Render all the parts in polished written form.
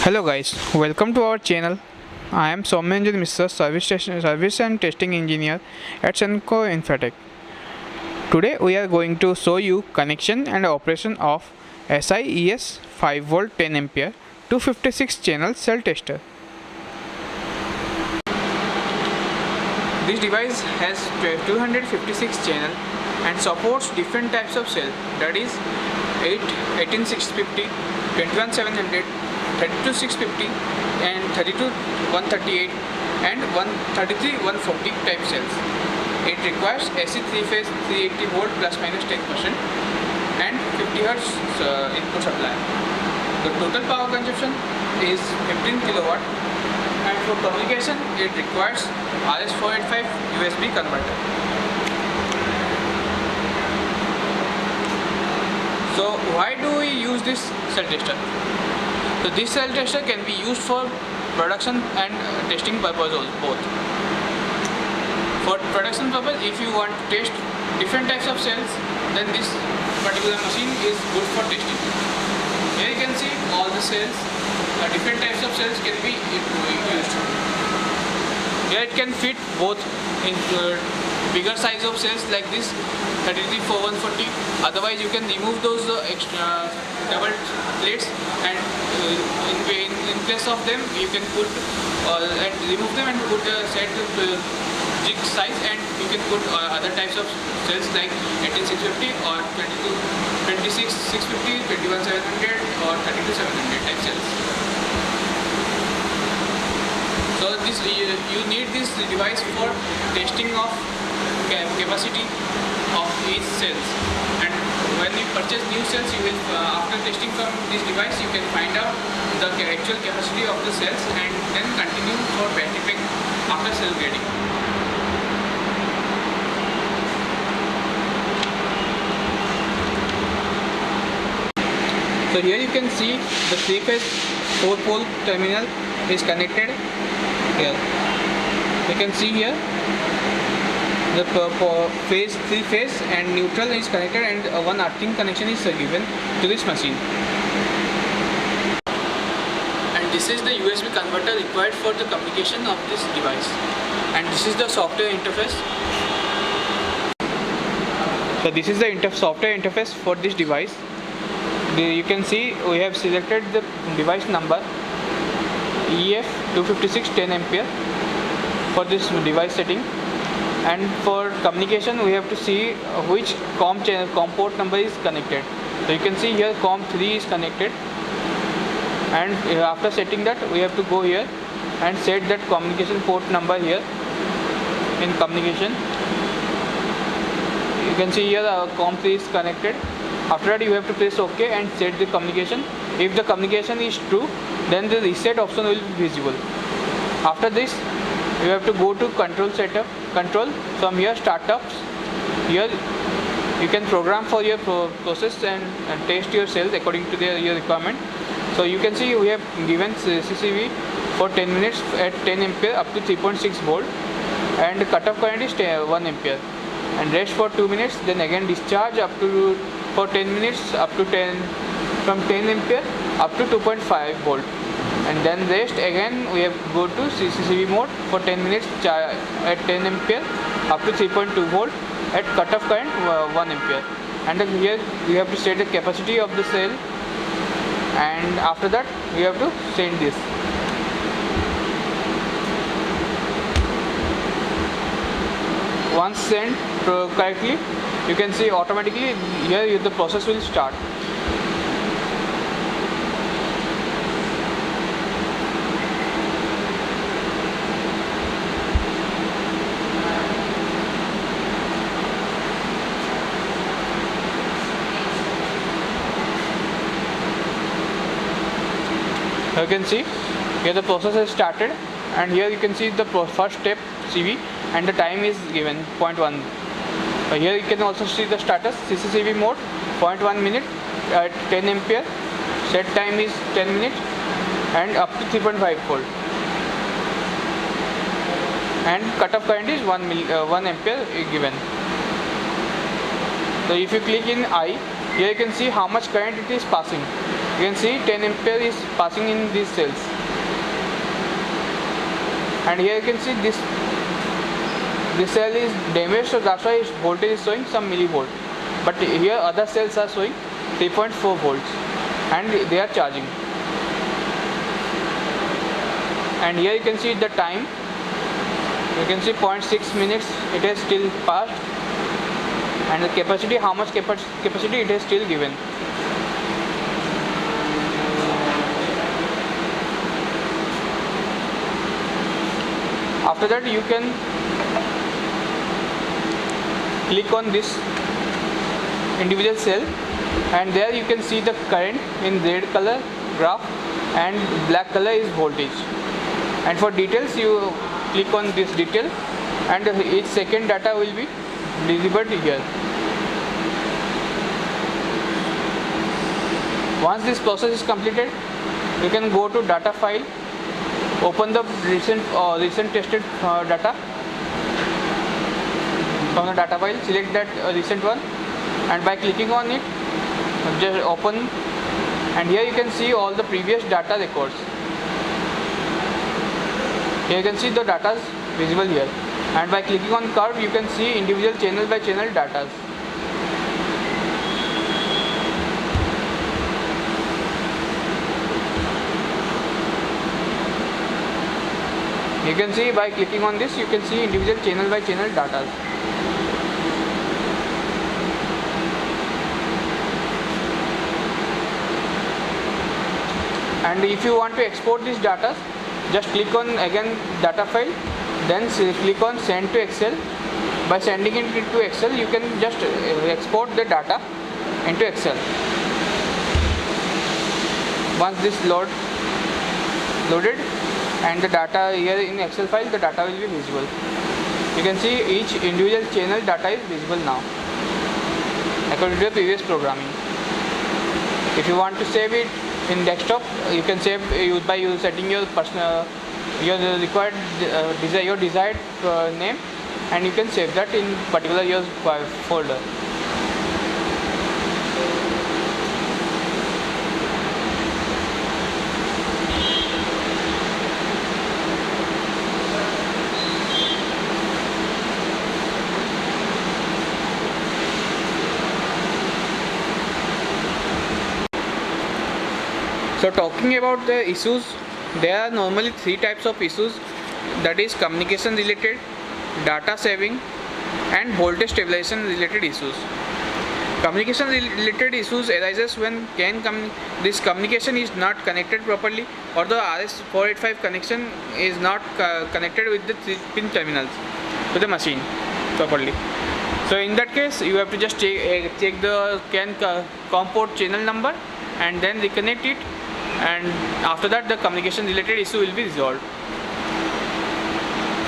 Hello guys, welcome to our channel. I am Soumya Mr. Service and Testing Engineer at Semco Infratech. Today we are going to show you connection and operation of SI-ES 5V 10A 256 channel cell tester. This device has 256 channel and supports different types of cell, that is 18650, 21700, 32650 and 32138 and 133-140 type cells. It requires AC 3-phase 380 volt plus minus 10% and 50 Hz input supply. The total power consumption is 15 kilowatt, and for communication it requires RS485 USB converter. So why do we use this cell tester? So this cell tester can be used for production and testing purposes both. For production purpose, if you want to test different types of cells, then this particular machine is good for testing. Here you can see all the cells, different types of cells can be used. Here it can fit both in bigger size of cells like this 33-140. Otherwise you can remove those extra double plates and in place of them you can put and remove them and put set jig size, and you can put other types of cells like 18650 or 26650, 21700 or 32700 type cells. So this you need this device for testing of capacity of each cells, and when you purchase new cells, you will after testing from this device you can find out the actual capacity of the cells and then continue for battery pack after cell grading. So here you can see the 3-phase 4-pole terminal is connected here. You can see here the phase 3-phase and neutral is connected, and one earthing connection is given to this machine. And this is the USB converter required for the communication of this device. And this is the software interface. So this is the software interface for this device. You can see we have selected the device number EF256 10A for this device setting, and for communication we have to see which COM port number is connected. So you can see here COM3 is connected, and after setting that we have to go here and set that communication port number here in communication. You can see here the COM3 is connected. After that you have to press OK and set the communication. If the communication is true, then the reset option will be visible. After this you have to go to control setup, control. From here startups, here you can program for your process and test your cells according to your requirement. So you can see we have given CCV for 10 minutes at 10A up to 3.6 volt, and the cutoff current is 1A, and rest for 2 minutes. Then again discharge up to for 10 minutes up to 10 from 10A up to 2.5 volt, and then rest again we have go to CCV mode for 10 minutes at 10A up to 3.2 volt at cutoff current 1A, and then here we have to set the capacity of the cell, and after that we have to send this. Once sent correctly, you can see automatically here the process will start. You can see here the process has started, and here you can see the first step CV, and the time is given 0.1. Here you can also see the status CCCV mode 0.1 minute at 10A, set time is 10 minutes and up to 3.5 volt, and cutoff current is 1A given. So if you click in I, here you can see how much current it is passing. You can see 10 ampere is passing in these cells, and here you can see this cell is damaged, so that's why its voltage is showing some millivolt. But here other cells are showing 3.4 volts and they are charging. And here you can see the time. You can see 0.6 minutes it has still passed, and the capacity, how much capacity it has still given. After that you can click on this individual cell, and there you can see the current in red color graph and black color is voltage. And for details you click on this detail, and each second data will be delivered here. Once this process is completed, you can go to data file, open the recent tested data from the data file, select that recent one, and by clicking on it just open, and here you can see all the previous data records. Here you can see the data is visible here, and by clicking on curve you can see individual channel by channel data. You can see by clicking on this you can see individual channel by channel data. And if you want to export this data, just click on again data file, then click on send to Excel. By sending it into Excel you can just export the data into Excel. Once this loaded and the data here in Excel file, the data will be visible. You can see each individual channel data is visible now according to the previous programming. If you want to save it in desktop, you can save by setting your required your desired name, and you can save that in particular your folder. So talking about the issues, there are normally three types of issues, that is communication related, data saving and voltage stabilization related issues. Communication related issues arises when this communication is not connected properly, or the RS485 connection is not connected with the 3-pin terminals to the machine properly. So in that case you have to just check the COM port channel number and then reconnect it, and after that the communication related issue will be resolved.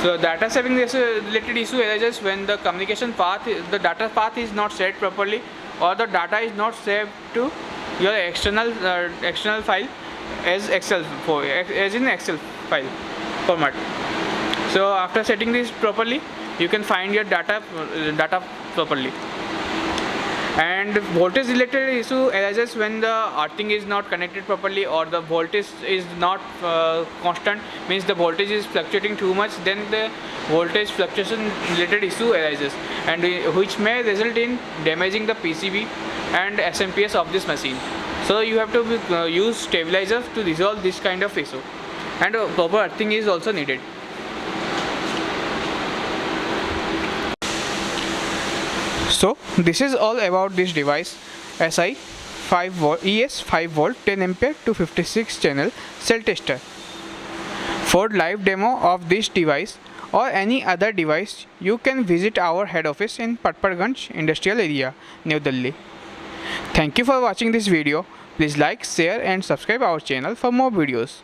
So data saving related issue arises when the communication path, the data path is not set properly, or the data is not saved to your external file as in Excel file format. So after setting this properly, you can find your data properly. And voltage related issue arises when the earthing is not connected properly, or the voltage is not constant, means the voltage is fluctuating too much, then the voltage fluctuation related issue arises, and which may result in damaging the PCB and smps of this machine. So you have to use stabilizers to resolve this kind of issue, and proper earthing is also needed. So this is all about this device, SI 5V ES 5V 10A 256 channel cell tester. For live demo of this device or any other device, you can visit our head office in Patparganj Industrial Area, New Delhi. Thank you for watching this video. Please like, share and subscribe our channel for more videos.